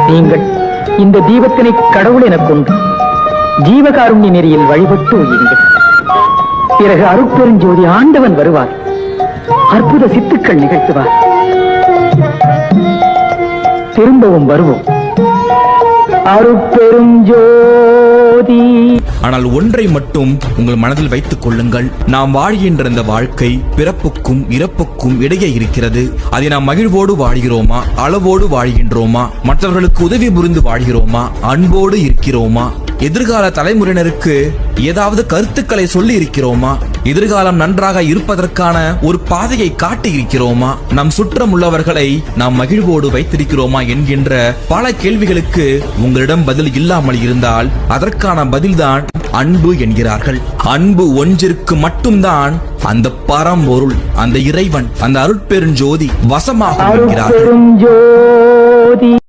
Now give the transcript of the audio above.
நீங்கள் இந்த தீபத்தினை கடவுள் எனக் கொண்டு ஜீவகாருண்ய நெறியில் வழிபட்டு உயுங்கள். பிறகு அருட்பெருஞ்சோதி ஆண்டவன் வருவார், அற்புத சித்துக்கள் நிகழ்த்துவார். திரும்பவும் வருவோம். அருட்பெருஞ்சோதி. ஆனால் ஒன்றை மட்டும் உங்கள் மனதில் வைத்துக் கொள்ளுங்கள். நாம் வாழ்கின்ற இந்த வாழ்க்கை பிறப்புக்கும் இறப்புக்கும் இடையே இருக்கிறது. அதை நாம் மகிழ்வோடு வாழ்கிறோமா, அளவோடு வாழ்கின்றோமா, மற்றவர்களுக்கு உதவி புரிந்து வாழ்கிறோமா, அன்போடு இருக்கிறோமா, எதிர்கால தலைமுறையினருக்கு ஏதாவது கருத்துக்களை சொல்லி இருக்கிறோமா, எதிர்காலம் நன்றாக இருப்பதற்கான ஒரு பாதையை காட்டி இருக்கிறோமா, நம் சுற்றம் உள்ளவர்களை நாம் மகிழ்வோடு வைத்திருக்கிறோமா என்கின்ற பல கேள்விகளுக்கு உங்களிடம் பதில் இல்லாமல் இருந்தால் அதற்கான பதில்தான் அன்பு என்கிறார்கள். அன்பு ஒன்றிற்கு மட்டும்தான் அந்த பரம்பொருள், அந்த இறைவன், அந்த அருட்பெருஞ்சோதி வசமாக என்கிறார்கள்.